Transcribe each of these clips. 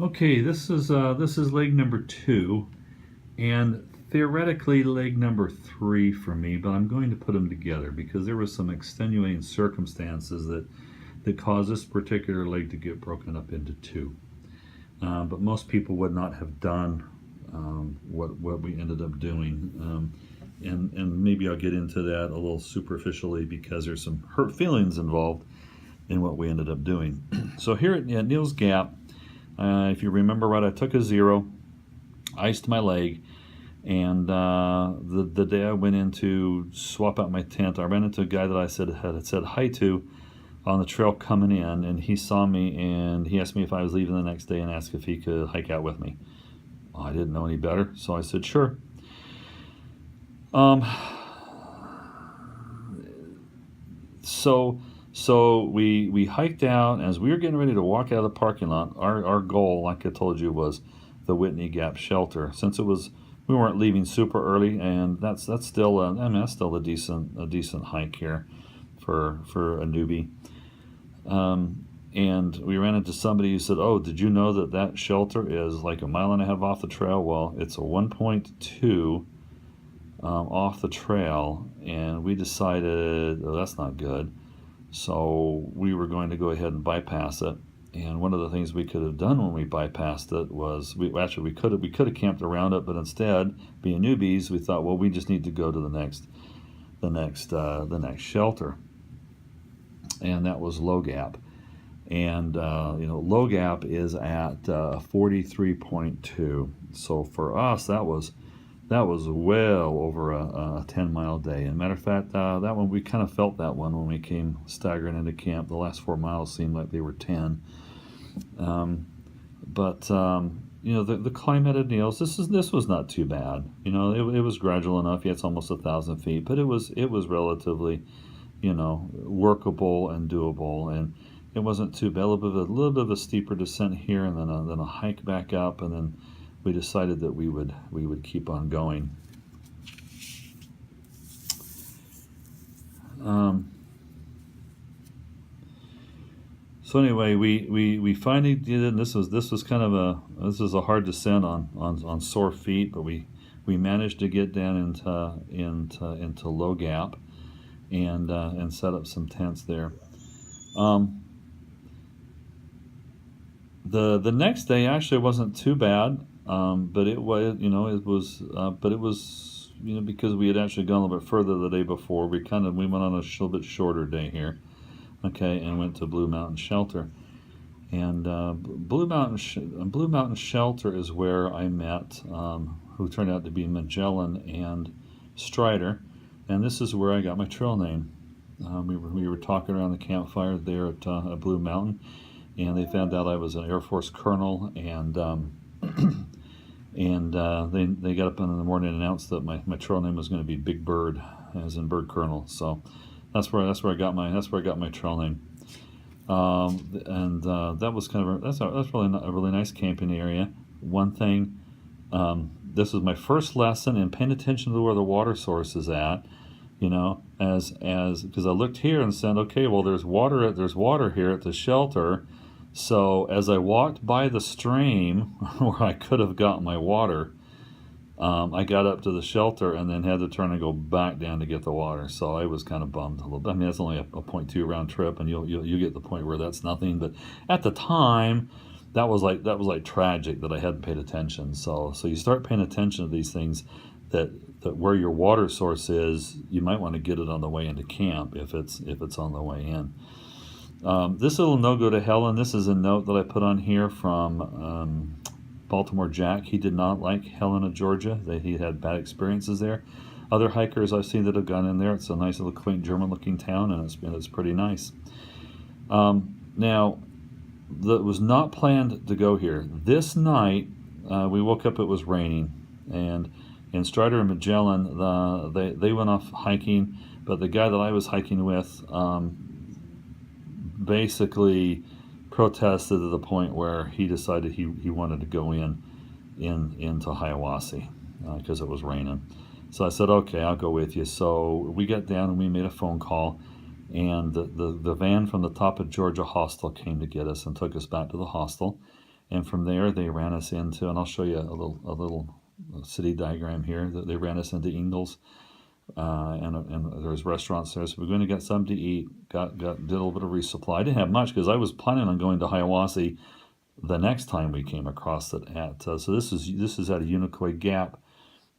Okay, this is leg number 2, and theoretically leg number 3 for me, but I'm going to put them together because there were some extenuating circumstances that caused this particular leg to get broken up into 2. But most people would not have done what we ended up doing. And maybe I'll get into that a little superficially because there's some hurt feelings involved in what we ended up doing. So here at Neal's Gap, if you remember right, I took a 0, iced my leg, and the day I went in to swap out my tent, I ran into a guy that I had said hi to on the trail coming in, and he saw me and he asked me if I was leaving the next day and asked if he could hike out with me. Well, I didn't know any better, so I said sure. So we hiked out. As we were getting ready to walk out of the parking lot, our goal, like I told you, was the Whitney Gap shelter. Since we weren't leaving super early, and that's still a decent hike here for a newbie. And we ran into somebody who said, "Oh, did you know that shelter is like a mile and a half off the trail?" Well, it's a 1.2 off the trail, and we decided, oh, that's not good. So we were going to go ahead and bypass it. And one of the things we could have done when we bypassed it was we could have camped around it, but instead, being newbies, we thought, well, we just need to go to the next shelter, and that was Low Gap. And Low Gap is at 43.2. So for us, that was well over a 10-mile day. And matter of fact, that one, we kind of felt that one when we came staggering into camp. The last 4 miles seemed like they were 10. The climate at Neal's, this was not too bad. It was gradual enough. Yeah, it's almost 1,000 feet, but it was relatively, workable and doable, and it wasn't too bad. A little bit of a steeper descent here, and then a hike back up, and then we decided that we would keep on going. So anyway, we finally did it. And this was kind of a hard descent on sore feet, but we managed to get down into Low Gap and set up some tents there. The next day actually wasn't too bad. But it was because we had actually gone a little bit further the day before, we went on a little bit shorter day here, okay, and went to Blue Mountain Shelter. And Blue Mountain Shelter is where I met who turned out to be Magellan and Strider, and this is where I got my trail name. We were talking around the campfire there at Blue Mountain, and they found out I was an Air Force colonel, and they got up in the morning and announced that my trail name was going to be Big Bird, as in Bird Colonel. So that's where I got my trail name. That was that's really a really nice camping area. One thing, this was my first lesson in paying attention to where the water source is at. As because I looked here and said, okay, well, there's water here at the shelter. So as I walked by the stream where I could have gotten my water, I got up to the shelter and then had to turn and go back down to get the water. So I was kind of bummed a little bit. I mean, that's only a 0.2 round trip, and you get the point where that's nothing. But at the time, that was like tragic that I hadn't paid attention. So you start paying attention to these things that where your water source is, you might want to get it on the way into camp if it's on the way in. This little no-go to Helen, this is a note that I put on here from Baltimore Jack. He did not like Helena, Georgia. He had bad experiences there. Other hikers I've seen that have gone in there, it's a nice little quaint German-looking town, and it's pretty nice. Now, that was not planned to go here. This night, we woke up, it was raining, and Strider and Magellan, they went off hiking, but the guy that I was hiking with basically protested to the point where he decided he wanted to go into Hiawassee because it was raining. So I said, okay, I'll go with you. So we got down and we made a phone call, and the van from the Top of Georgia hostel came to get us and took us back to the hostel. And from there, they ran us into, and I'll show you a little city diagram here. They ran us into Ingalls, and there's restaurants there. So we're going to get something to eat. Did a little bit of resupply. I didn't have much because I was planning on going to Hiawassee the next time we came across it at. So this is at a Unicoi Gap,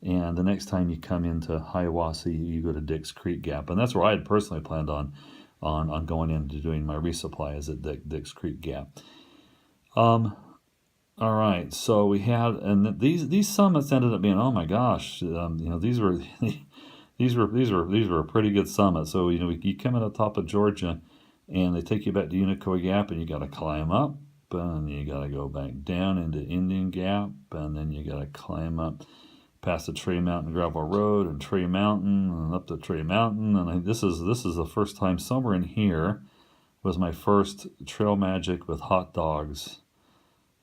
and the next time you come into Hiawassee, you go to Dix Creek Gap, and that's where I had personally planned on going into doing my resupply, is at Dix Creek Gap. All right, so we had, and these summits ended up being, oh my gosh, these were these were a pretty good summit. So you come at the top of Georgia, and they take you back to Unicoi Gap, and you got to climb up, and you got to go back down into Indian Gap, and then you got to climb up past the Tree Mountain Gravel Road and Tree Mountain and up to Tree Mountain. And this is the first time, somewhere in here was my first Trail Magic with hot dogs.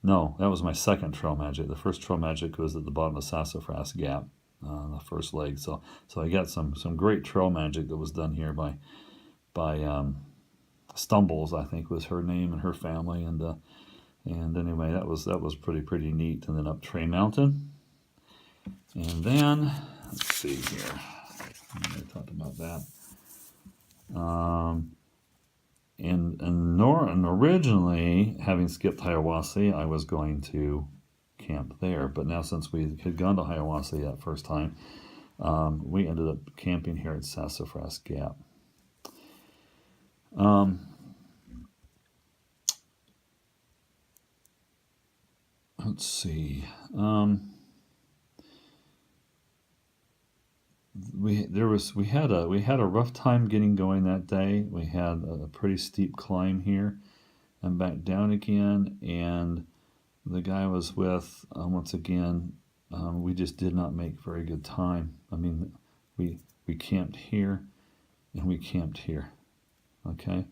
No, that was my second Trail Magic. The first Trail Magic was at the bottom of Sassafras Gap, the first leg. So I got some great Trail Magic that was done here by Stumbles, I think was her name, and her family. And anyway, that was pretty neat. And then up Tree Mountain, and then let's see here. I talked about that. And originally, having skipped Hiawassee, I was going to camp there. But now, since we had gone to Hiawassee that first time, we ended up camping here at Sassafras Gap. Let's see. We had a rough time getting going that day. We had a pretty steep climb here and back down again, and the guy I was with, once again, we just did not make very good time. I mean, we camped here and we camped here, okay,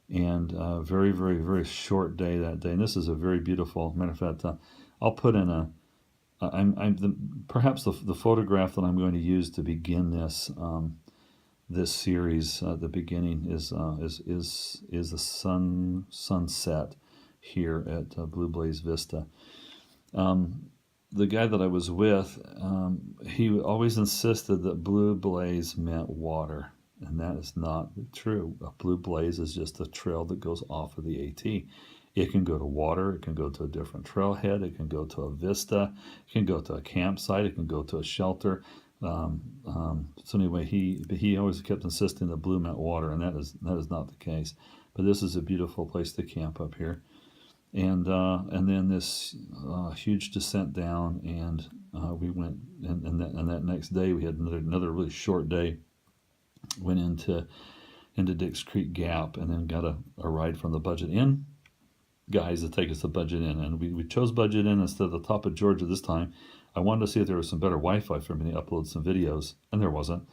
and very, very, very short day that day. And this is a very beautiful, matter of fact, I'll put in perhaps the photograph that I'm going to use to begin this series at the beginning is the sunset here at Blue Blaze Vista. The guy that I was with, he always insisted that Blue Blaze meant water, and that is not true. A Blue Blaze is just a trail that goes off of the AT. It can go to water, it can go to a different trailhead, it can go to a vista, it can go to a campsite, it can go to a shelter. So anyway, he always kept insisting that blue meant water, and that is not the case. But this is a beautiful place to camp up here. And then this huge descent down, and we went, and that next day we had another really short day. Went into Dix Creek Gap, and then got a ride from the Budget Inn guys to take us to Budget Inn, and we chose Budget Inn instead of the top of Georgia this time. I wanted to see if there was some better Wi-Fi for me to upload some videos, and there wasn't.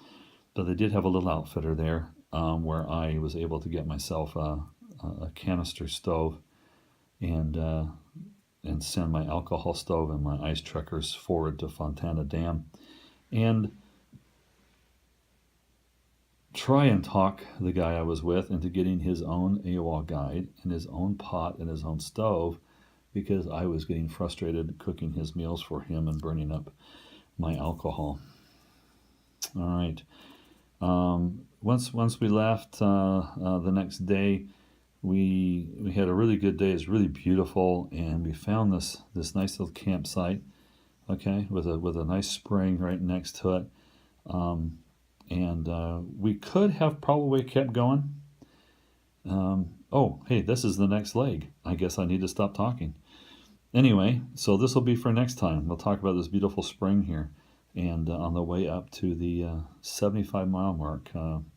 But they did have a little outfitter there where I was able to get myself a canister stove and send my alcohol stove and my ice trekkers forward to Fontana Dam, and try and talk the guy I was with into getting his own AWOL guide and his own pot and his own stove, because I was getting frustrated cooking his meals for him and burning up my alcohol. All right. Once we left the next day, we had a really good day. It's really beautiful, and we found this nice little campsite, okay, with a nice spring right next to it. And we could have probably kept going. Oh, hey, this is the next leg. I guess I need to stop talking. Anyway, so this will be for next time. We'll talk about this beautiful spring here, and on the way up to the 75-mile mark,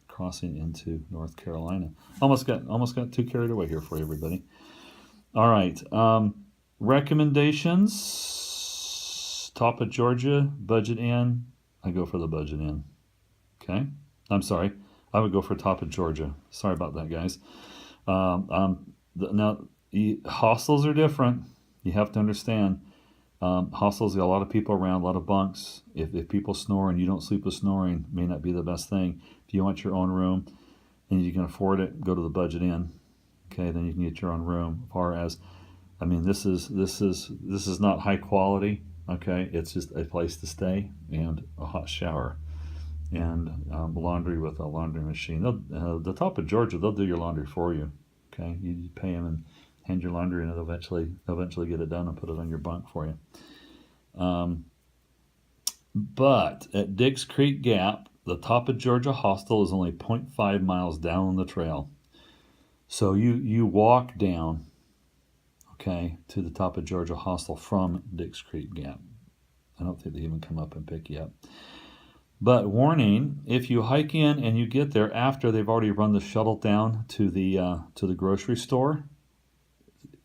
crossing into North Carolina. Almost got too carried away here for you, everybody. All right, recommendations. Top of Georgia, Budget Inn. I go for the Budget Inn. Okay, I'm sorry. I would go for top of Georgia. Sorry about that, guys. Now, hostels are different. You have to understand. Hostels got a lot of people around, a lot of bunks. If people snore and you don't sleep with snoring, may not be the best thing. If you want your own room and you can afford it, go to the Budget Inn. Okay, then you can get your own room. As far as I mean, this is not high quality. Okay, it's just a place to stay and a hot shower and laundry with a laundry machine. The top of Georgia, they'll do your laundry for you. Okay, you pay them and hand your laundry, and it'll eventually get it done and put it on your bunk for you. But at Diggs Creek Gap, the Top of Georgia hostel is only 0.5 miles down the trail. So you walk down, okay, to the Top of Georgia hostel from Diggs Creek Gap. I don't think they even come up and pick you up. But warning, if you hike in and you get there after they've already run the shuttle down to the grocery store,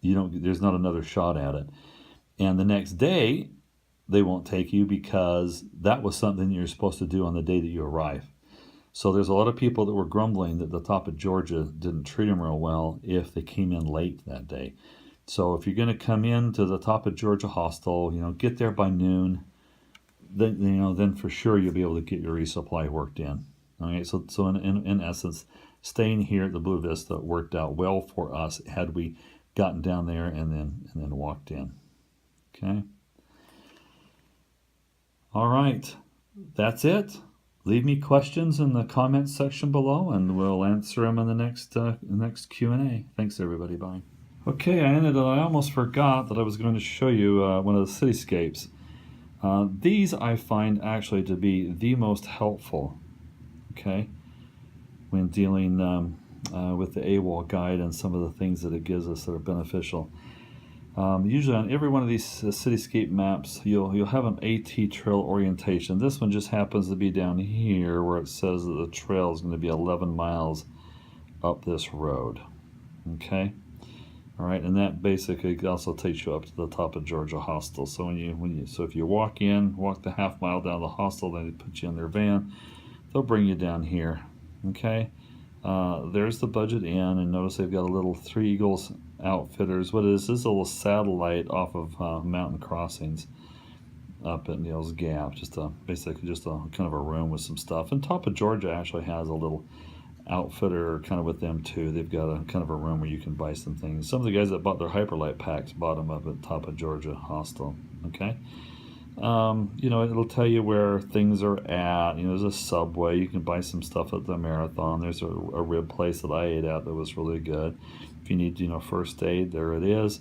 there's not another shot at it. And the next day, they won't take you because that was something you're supposed to do on the day that you arrive. So there's a lot of people that were grumbling that the Top of Georgia didn't treat them real well if they came in late that day. So if you're going to come in to the Top of Georgia hostel, get there by noon. Then for sure you'll be able to get your resupply worked in. Okay, so in essence, staying here at the Blue Vista worked out well for us had we gotten down there and then walked in. Okay. All right, that's it. Leave me questions in the comments section below, and we'll answer them in the next Q&A. Thanks, everybody. Bye. Okay, I almost forgot that I was going to show you one of the cityscapes. These I find actually to be the most helpful, okay, when dealing with the AWOL guide and some of the things that it gives us that are beneficial. Usually on every one of these cityscape maps, you'll have an AT trail orientation. This one just happens to be down here where it says that the trail is going to be 11 miles up this road. Okay, all right, and that basically also takes you up to the Top of Georgia hostel. So if you walk the half mile down the hostel, then they put you in their van. They'll bring you down here. Okay, there's the Budget Inn, and notice they've got a little Three Eagles Outfitters. What is this? A little satellite off of Mountain Crossings up at Neal's Gap. Basically just a kind of a room with some stuff. And Top of Georgia actually has a little outfitter kind of with them too. They've got a kind of a room where you can buy some things. Some of the guys that bought their Hyperlight packs bought them up at Top of Georgia hostel. Okay. It'll tell you where things are at. There's a Subway. You can buy some stuff at the Marathon. There's a rib place that I ate at that was really good. If you need, first aid, there it is.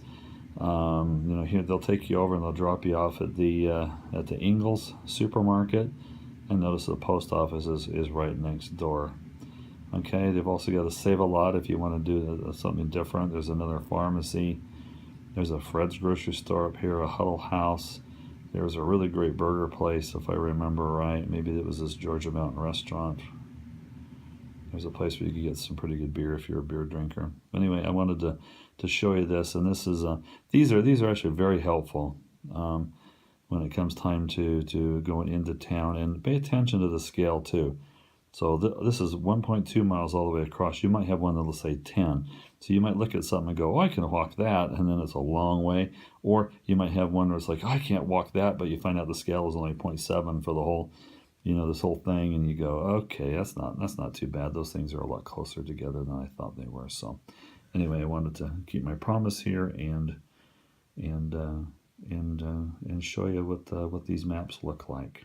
Here they'll take you over and they'll drop you off at the Ingles supermarket. And notice the post office is right next door. Okay, they've also got a Save a Lot if you want to do something different. There's another pharmacy. There's a Fred's grocery store up here, a Huddle House. There's a really great burger place, if I remember right. Maybe it was this Georgia Mountain restaurant. There's a place where you can get some pretty good beer if you're a beer drinker. Anyway, I wanted to show you this, and this is these are actually very helpful when it comes time to going into town. And pay attention to the scale too. So this is 1.2 miles all the way across. You might have one that'll say 10. So you might look at something and go, oh, I can walk that, and then it's a long way. Or you might have one where it's like, oh, I can't walk that, but you find out the scale is only 0.7 for the whole, this whole thing, and you go, okay, that's not too bad. Those things are a lot closer together than I thought they were. So anyway, I wanted to keep my promise here and show you what these maps look like.